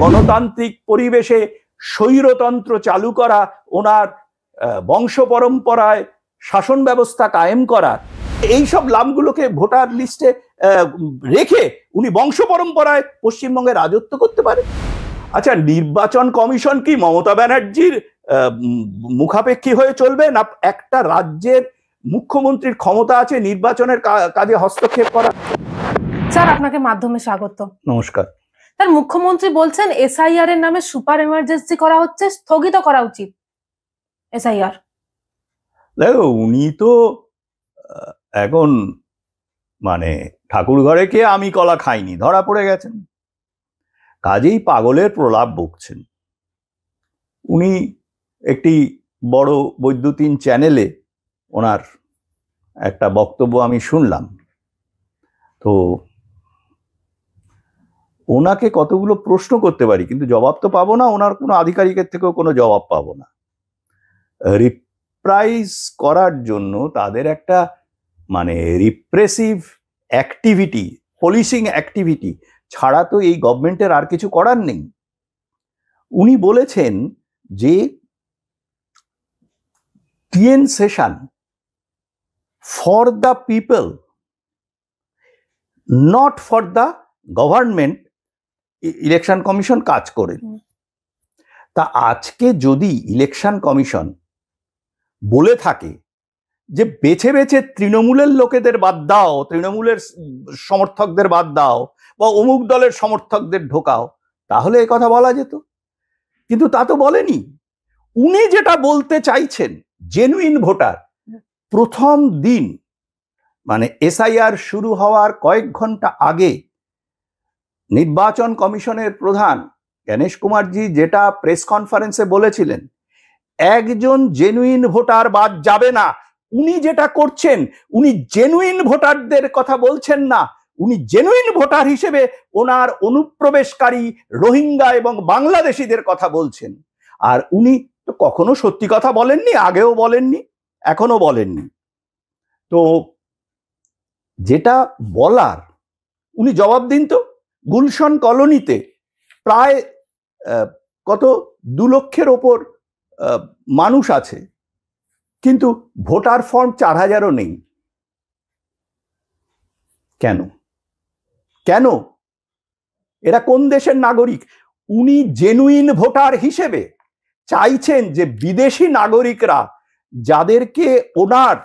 গণতান্ত্রিক পরিবেশে স্বৈরতন্ত্র চালু করা, ওনার বংশ পরম্পরায় শাসন ব্যবস্থা কায়েম করা, এইসব লামগুলোকে ভোটার লিস্টে রেখে উনি বংশ পরম্পরায় পশ্চিমবঙ্গে রাজত্ব করতে পারে। আচ্ছা, নির্বাচন কমিশন কি মমতা ব্যানার্জির মুখাপেক্ষী হয়ে চলবে, না একটা রাজ্যের মুখ্যমন্ত্রীর ক্ষমতা আছে নির্বাচনের কাজে হস্তক্ষেপ করা? স্যার, আপনাকে মাধ্যমে স্বাগত। নমস্কার। স্যার, মুখ্যমন্ত্রী বলছেন এসআইআর এর নামে সুপার এমার্জেন্সি করা হচ্ছে, স্থগিত করা উচিত এসআইআর। দেখো, উনি তো এখন ঠাকুর ঘরে কে আমি কলা খাইনি ধরা পড়ে গেছেন, কাজেই পাগলের প্রলাপ বকছেন। উনি একটি বড় বৈদ্যুতিন চ্যানেলে ওনার একটা বক্তব্য আমি শুনলাম, তো ওনাকে কতগুলো প্রশ্ন করতে পারি, কিন্তু জবাব তো পাবো না, ওনার কোনো আধিকারিকের থেকেও কোনো জবাব পাবো না। রিপ্রাইজ করার জন্য তাদের একটা রিপ্রেসিভ অ্যাক্টিভিটি, পুলিশিং অ্যাক্টিভিটি ছাড়া তো এই গভর্নমেন্টের আর কিছু করার নেই। উনি বলেছেন যে T N Seshan for the people, not for the government, election commission কাজ করেন। তা আজকে যদি ইলেকশন কমিশন বলে থাকে যে বেছে বেছে তৃণমূলের লোকেদের বাদ দাও, তৃণমূলের সমর্থকদের বাদ দাও, বা অমুক দলের সমর্থকদের ঢোকাও, তাহলে এ কথা বলা যেত, কিন্তু তা তো বলেনি। উনি যেটা বলতে চাইছেন, জেনুইন ভোটার, প্রথম দিন এসআইআর শুরু হওয়ার কয়েক ঘন্টা আগে নির্বাচন কমিশনের প্রধান গণেশ কুমারজি যেটা প্রেস কনফারেন্সে বলেছিলেন, একজন জেনুইন ভোটার বাদ যাবে না। উনি যেটা করছেন, উনি জেনুইন ভোটারদের কথা বলছেন না, উনি জেনুইন ভোটার হিসেবে ওনার অনুপ্রবেশকারী রোহিঙ্গা এবং বাংলাদেশিদের কথা বলছেন। আর উনি তো কখনো সত্যি কথা বলেননি, আগেও বলেননি, এখনো বলেননি। তো যেটা বলার উনি জবাব দিন তো। গুলশন কলোনিতে প্রায় 2 লক্ষের ওপর মানুষ আছে, কিন্তু ভোটার ফর্ম 4000ও নেই। কেন? কেন? এরা কোন দেশের নাগরিক? উনি জেনুইন ভোটার হিসেবে চাইছেন যে বিদেশি নাগরিকরা, যাদেরকে ওনার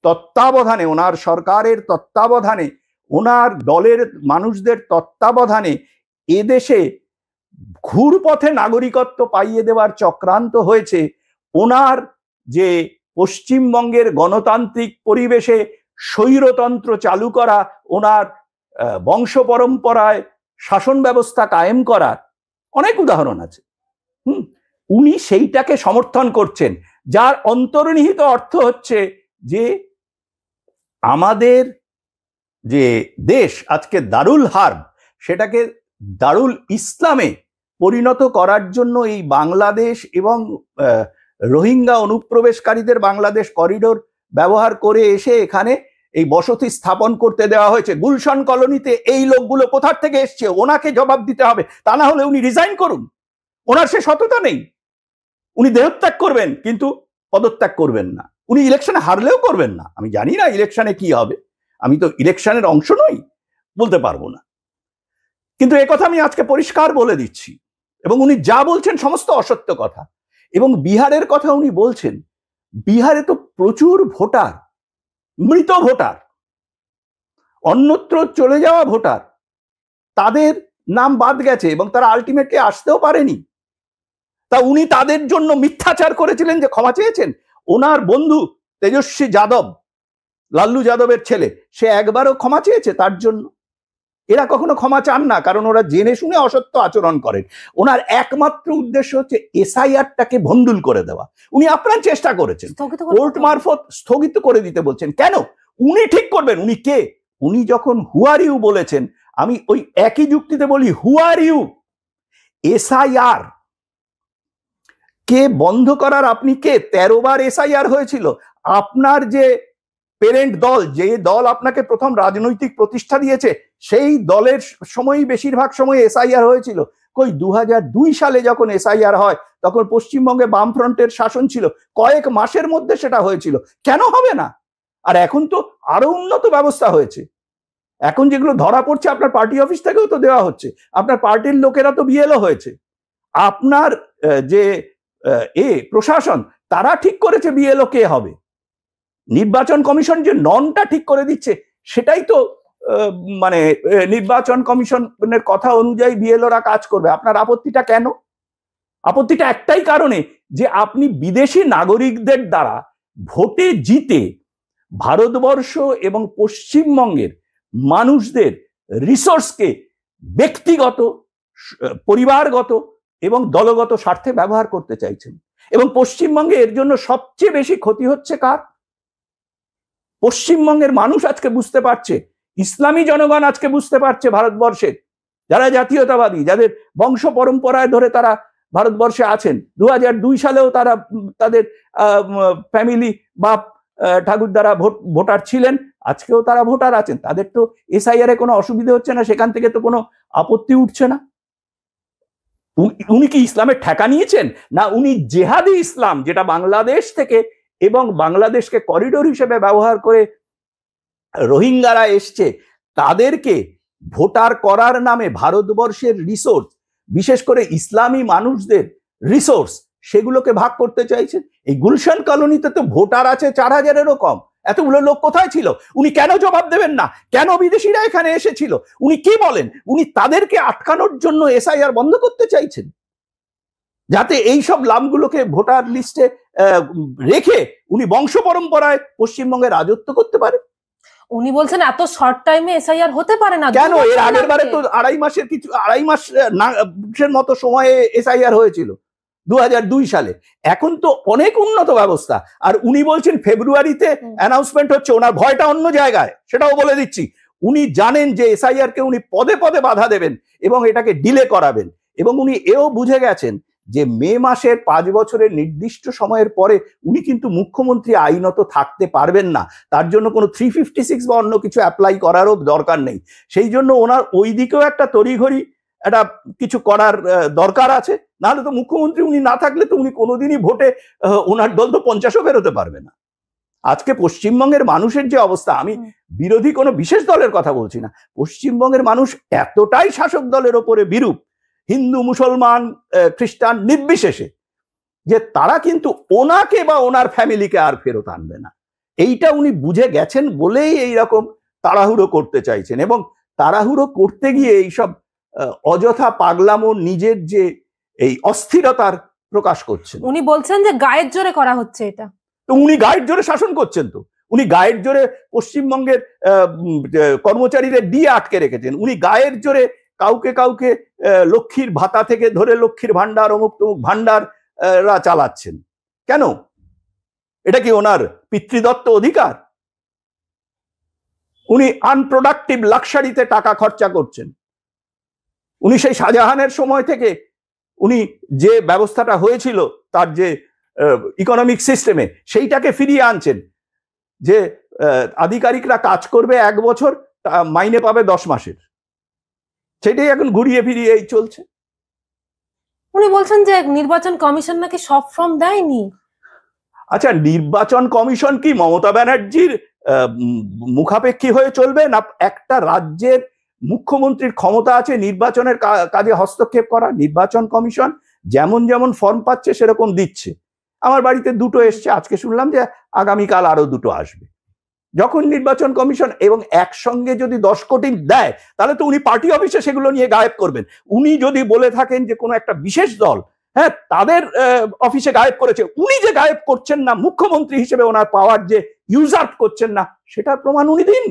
তত্ত্বাবধানে, ওনার সরকারের তত্ত্বাবধানে, ওনার দলের মানুষদের তত্ত্বাবধানে এদেশে ঘুরপথে নাগরিকত্ব পাইয়ে দেওয়ার চক্রান্ত হয়েছে, ওনার যে পশ্চিমবঙ্গের গণতান্ত্রিক পরিবেশে স্বৈরতন্ত্র চালু করা, ওনার বংশ পরম্পরায় শাসন ব্যবস্থা কায়েম করার অনেক উদাহরণ আছে। উনি সেইটাকে সমর্থন করছেন, যার অন্তর্নিহিত অর্থ হচ্ছে যে আমাদের যে দেশ আজকে দারুল হার্ব, সেটাকে দারুল ইসলামে পরিণত করার জন্য এই বাংলাদেশ এবং রোহিঙ্গা অনুপ্রবেশকারীদের বাংলাদেশ করিডোর ব্যবহার করে এসে এখানে এই বসতি স্থাপন করতে দেওয়া হয়েছে। গুলশন কলোনিতে এই লোকগুলো কোথা থেকে এসছে, ওনাকে জবাব দিতে হবে। তা না হলে উনি রিজাইন করুন, ওনার সে সততা নেই। উনি দেহত্যাগ করবেন কিন্তু পদত্যাগ করবেন না, উনি ইলেকশনে হারলেও করবেন না। আমি জানি না ইলেকশনে কি হবে, আমি তো ইলেকশনের অংশ নই, বলতে পারবো না, কিন্তু একথা আমি আজকে পরিষ্কার বলে দিচ্ছি। এবং উনি যা বলছেন সমস্ত অসত্য কথা। এবং বিহারের কথা উনি বলছেন, বিহারে তো প্রচুর ভোটার, মৃত ভোটার, অন্যত্র চলে যাওয়া ভোটার, তাদের নাম বাদ গেছে এবং তারা আলটিমেটলি আসতেও পারেনি। তা উনি তাদের জন্য মিথ্যাচার করেছিলেন যে ক্ষমা চেয়েছেন। ওনার বন্ধু তেজস্বী যাদব, লাল্লু যাদবের ছেলে, সে একবারও ক্ষমা চেয়েছে তার জন্য? এরা কখনো ক্ষমা চান না, কারণ ওরা জেনে শুনে অসত্য আচরণ করেন। ওনার একমাত্র উদ্দেশ্য হচ্ছে এসআইআরটাকে ভণ্ডুল করে দেওয়া। উনি আপনার চেষ্টা করেছেন, কোর্ট মারফত স্থগিত করে দিতে বলছেন। কেন? উনি ঠিক করবেন। উনি কে? উনি যখন হু আর ইউ বলেছেন, আমি ওই একই যুক্তিতে বলি, হু আর ইউ? এসআইআর কে বন্ধ করার আপনি কে? 13 বার এসআইআর হয়েছিল। আপনার যে পেরেন্ট দল, যে দল আপনাকে প্রথম রাজনৈতিক প্রতিষ্ঠা দিয়েছে, সেই দলের সময়ই বেশিরভাগ সময় এসআইআর হয়েছিল। কই 2002 সালে যখন এসআইআর হয় তখন পশ্চিমবঙ্গে বামফ্রন্টের শাসন ছিল, কয়েক মাসের মধ্যে সেটা হয়েছিল। কেন হবে না? আর এখন তো আরো উন্নত ব্যবস্থা হয়েছে। এখন যেগুলো ধরা পড়ছে আপনার পার্টি অফিস থেকেও তো দেওয়া হচ্ছে, আপনার পার্টির লোকেরা তো বিএলও হয়েছে, আপনার যে প্রশাসন তারা ঠিক করেছে বিএলও কে হবে। নির্বাচন কমিশন যে ননটা ঠিক করে দিচ্ছে, সেটাই তো মানে নির্বাচন কমিশনের কথা অনুযায়ী বিএলওরা কাজ করবে। আপনার আপত্তিটা কেন? আপত্তিটা একটাই কারণে যে আপনি বিদেশি নাগরিকদের দ্বারা ভোটে জিতে ভারতবর্ষ এবং পশ্চিমবঙ্গের মানুষদের রিসোর্সকে ব্যক্তিগত, পরিবারগত এবং দলগত স্বার্থে ব্যবহার করতে চাইছেন। এবং পশ্চিমবঙ্গে এর জন্য সবচেয়ে বেশি ক্ষতি হচ্ছে কার? পশ্চিমবঙ্গের মানুষ আজকে বুঝতে পারছে, ইসলামী জনগণ আজকে বুঝতে পারছে, ভারতবর্ষের যারা জাতীয়তাবাদী, যাদের বংশ পরম্পরায় ধরে তারা ভারতবর্ষে আছেন, 2002 সালেও তারা তাদের ফ্যামিলি বা ঠাকুরদারা ভোটার ছিলেন, আজকেও তারা ভোটার আছেন, তাদের তো এসআইআর এ কোনো অসুবিধা হচ্ছে না, সেখান থেকে তো কোনো আপত্তি উঠছে না। উনি কি ইসলামের ঠেকা নিয়েছেন? না, উনি জেহাদি ইসলাম, যেটা বাংলাদেশ থেকে এবং বাংলাদেশকে করিডোর হিসেবে ব্যবহার করে রোহিঙ্গারা এসছে, তাদেরকে ভোটার করার নামে ভারতবর্ষের রিসোর্স, বিশেষ করে ইসলামী মানুষদের রিসোর্স, সেগুলোকে ভাগ করতে চাইছেন। এই গুলশান কলোনিতে তো ভোটার আছে 4000-এরও কম। এতগুলো লোক কোথায় ছিল? উনি কেন জবাব দেবেন না? কেন বিদেশিরা এখানে এসেছিল? উনি কি বলেন? উনি তাদেরকে আটকানোর জন্য এসআইআর বন্ধ করতে চাইছেন, যাতে এই সব লামগুলোকে ভোটার লিস্টে রেখে উনি বংশ পরম্পরায় পশ্চিমবঙ্গে রাজত্ব করতে পারে। উনি বলছেন এত শর্ট টাইমে এসআইআর হতে পারে না। কেন? এর আগের বারে তো আড়াই মাসের মতো সময়ে এসআইআর হয়েছিল 2002 সালে। এখন তো অনেক উন্নত ব্যবস্থা। আর উনি বলছেন ফেব্রুয়ারিতে অ্যানাউন্সমেন্ট হচ্ছে, ওনার ভয়টা অন্য জায়গায়, সেটাও বলে দিচ্ছি। উনি জানেন যে এসআইআর কে উনি পদে পদে বাধা দেবেন এবং এটাকে ডিলে করাবেন, এবং উনি এও বুঝে গেছেন যে মে মাসের 5 বছরের নির্দিষ্ট সময়ের পরে উনি কিন্তু মুখ্যমন্ত্রী আইনত থাকতে পারবেন না। তার জন্য কোনো 356 বা অন্য কিছু অ্যাপ্লাই করারও দরকার নেই। সেই জন্য ওনার ওই দিকেও একটা তড়িঘড়ি একটা কিছু করার দরকার আছে। নাহলে তো মুখ্যমন্ত্রী উনি না থাকলে তো উনি কোনোদিনই ভোটে, ওনার দল তো 50ও বেরোতে পারবে না। আজকে পশ্চিমবঙ্গের মানুষের যে অবস্থা, আমি বিরোধী কোনো বিশেষ দলের কথা বলছি না, পশ্চিমবঙ্গের মানুষ এতটাই শাসক দলের ওপরে বিরূপ, হিন্দু মুসলমান খ্রিস্টান নির্বিশেষে, যে তারা কিন্তু ওনাকে বা ওনার ফ্যামিলিকে আর ফেরত আনবে না। এইটা উনি বুঝে গেছেন বলেই এইরকম তাড়াহুড়ো করতে চাইছেন, এবং তাড়াহুড়ো করতে গিয়ে এইসব অযথা পাগলামো, নিজের যে এই অস্থিরতার প্রকাশ করছেন। উনি বলছেন যে গায়ের জোরে করা হচ্ছে এটা। তো উনি গায়ের জোরে শাসন করছেন, তো উনি গায়ের জোরে পশ্চিমবঙ্গের কর্মচারীদের দিয়ে আটকে রেখেছেন। উনি গায়ের জোরে কাউকে কাউকে লক্ষ্মীর ভাতা থেকে ধরে লক্ষ্মীর ভান্ডার, অমুক তমুক ভান্ডাররা চালাচ্ছেন। কেন? এটা কি ওনার পিতৃদত্ত অধিকার? উনি আনপ্রোডাক্টিভ লাক্সারিতে টাকা খরচা করছেন। উনি সেই শাহজাহানের সময় থেকে উনি যে ব্যবস্থাটা হয়েছিল তার যে ইকোনমিক সিস্টেমে, সেইটাকে ফিরিয়ে আনছেন, যে আধিকারিকরা কাজ করবে 1 বছর, মাইনে পাবে 10 মাসের। সেটাই এখন ঘুরিয়ে ফিরিয়ে এই চলছে। উনি বলছেন যে নির্বাচন কমিশন নাকি সব ফর্ম দেয়নি। আচ্ছা, নির্বাচন কমিশন কি মমতা ব্যানার্জির মুখাপেক্ষী হয়ে চলবে? না একটা রাজ্যের মুখ্যমন্ত্রীর ক্ষমতা আছে নির্বাচনের কাজে হস্তক্ষেপ করা। নির্বাচন কমিশন যেমন যেমন ফর্ম পাচ্ছে সেরকম দিচ্ছে। আমার বাড়িতে 2টো এসছে, আজকে শুনলাম যে আগামীকাল আরো 2টো আসবে। যখন নির্বাচন কমিশন এবং একসঙ্গে যদি 10 কোটি দেয়, তাহলে তো উনি পার্টি অফিসে সেগুলো নিয়ে গায়েব করবেন। উনি যদি বলে থাকেন যে কোনো একটা বিশেষ দল, হ্যাঁ, তাদের অফিসে গায়েব করেছে, উনি যে গায়েব করছেন না, মুখ্যমন্ত্রী হিসেবে ওনার পাওয়ার যে ইউজার্ভ করছেন না, সেটার প্রমাণ উনি দিন।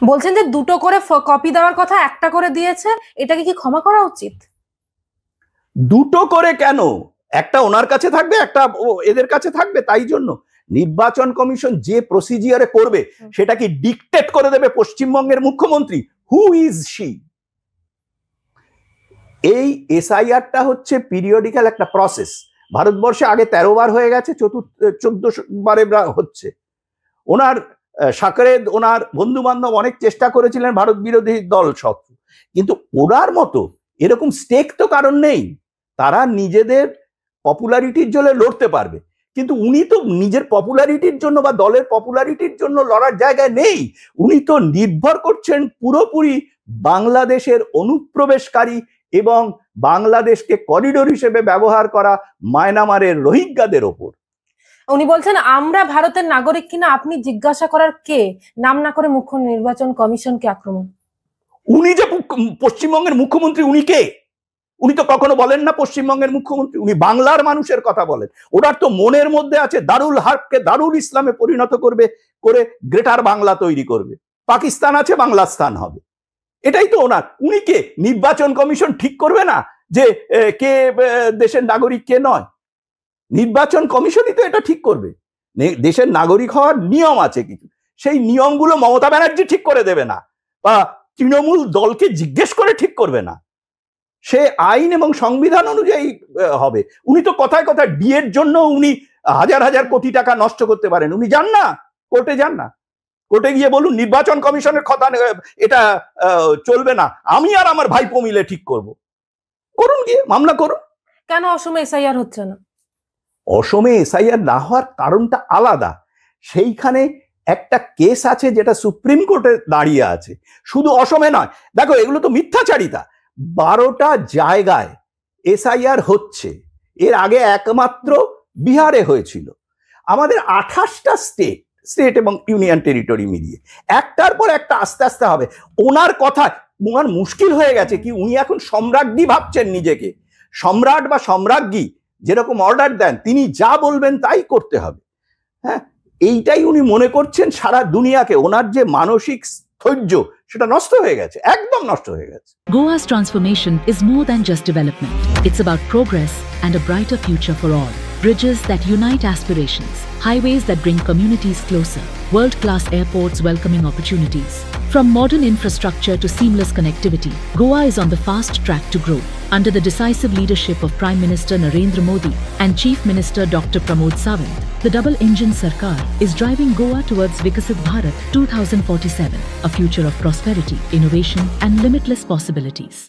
বলছেন যে 2টো করে কপি দেওয়ার কথা, 1টা করে দিয়েছে, এটাকে কি ক্ষমা করা উচিত? 2টো করে কেন? একটা ওনার কাছে থাকবে, একটা এদের কাছে থাকবে। তাই জন্য নির্বাচন কমিশন যে প্রসিজিয়ারে করবে, সেটা কি ডিকটেট করে দেবে পশ্চিমবঙ্গের মুখ্যমন্ত্রী? Who is she? এই এসআইআরটা হচ্ছে পিরিয়ডিক্যাল একটা প্রসেস। ভারতবর্ষে আগে 13 বার হয়ে গেছে, 14 বারে হচ্ছে। ওনার সাকরেদ, ওনার বন্ধু বান্ধব অনেক চেষ্টা করেছিলেন ভারত বিরোধী দল সব, কিন্তু ওনার মতো এরকম স্টেক তো কারণ নেই, তারা নিজেদের পপুলারিটির জন্য লড়তে পারবে, কিন্তু উনি তো নিজের পপুলারিটির জন্য বা দলের পপুলারিটির জন্য লড়ার জায়গায় নেই। উনি তো নির্ভর করছেন পুরোপুরি বাংলাদেশের অনুপ্রবেশকারী এবং বাংলাদেশকে করিডোর হিসেবে ব্যবহার করা মায়ানমারের রোহিঙ্গাদের ওপর। উনি বলছেন আমরা ভারতের নাগরিক কিনা আপনি জিজ্ঞাসা করার কে? নাম না করে মুখ্য নির্বাচন কমিশনকে আক্রমণ। উনি যে পশ্চিমবঙ্গের মুখ্যমন্ত্রী, উনি কে? উনি তো কখনো বলেন না পশ্চিমবঙ্গের মুখ্যমন্ত্রী, উনি বাংলার মানুষের কথা বলেন। ওনার তো মনের মধ্যে আছে দারুল হার্বকে দারুল ইসলামে পরিণত করবে, করে গ্রেটার বাংলা তৈরি করবে, পাকিস্তান আছে বাংলা স্থান হবে, এটাই তো ওনার। উনি কে? নির্বাচন কমিশন ঠিক করবে না যে কে দেশের নাগরিক কে নয়? নির্বাচন কমিশনই তো এটা ঠিক করবে। দেশের নাগরিক হওয়ার নিয়ম আছে কিছু, সেই নিয়মগুলো মমতা ব্যানার্জি ঠিক করে দেবে না, বা তৃণমূল দলকে জিজ্ঞেস করে ঠিক করবে না, সে আইন এবং সংবিধান অনুযায়ী হবে। উনি তো কথায় কথায় ডিএর জন্য উনি হাজার হাজার কোটি টাকা নষ্ট করতে পারেন, উনি যান না কোর্টে, যান না কোর্টে গিয়ে বলুন নির্বাচন কমিশনের কথা এটা চলবে না, আমি আর আমার ভাইপো মিলে ঠিক করব, করুন, গিয়ে মামলা করুন। কেন অসমে এসআইআর হচ্ছে না? অসমে এসআইআর না হওয়ার কারণটা আলাদা। সেইখানে একটা কেস আছে যেটা সুপ্রিম কোর্টে দাঁড়িয়ে আছে, শুধু অসমে নয়। দেখো এগুলো তো মিথ্যাচারিতা। 12টা জায়গায় এসআইআর হচ্ছে, এর আগে একমাত্র বিহারে হয়েছিল। আমাদের 28টা স্টেট এবং ইউনিয়ন টেরিটরি মিলিয়ে একটার পর একটা আস্তে আস্তে হবে। ওনার কথা ওনার মুশকিল হয়ে গেছে কি, উনি এখন সম্রাজ্ঞী ভাবছেন নিজেকে। সম্রাট বা সম্রাজ্ঞী যেরকম অর্ডার দেন, তিনি যা বলবেন তাই করতে হবে। হ্যাঁ, এইটাই উনি মনে করছেন সারা দুনিয়াকে। ওনার যে মানসিক স্থৈর্য সেটা নষ্ট হয়ে গেছে, একদম নষ্ট হয়ে গেছে। Goa's transformation is more than just development. It's about progress and a brighter future for all. Bridges that unite aspirations, highways that bring communities closer, world-class airports welcoming opportunities. From modern infrastructure to seamless connectivity, Goa is on the fast track to grow. Under the decisive leadership of Prime Minister Narendra Modi and Chief Minister Dr. Pramod Sawant, the double-engine Sarkar is driving Goa towards Vikasit Bharat 2047, a future of prosperity, innovation and limitless possibilities.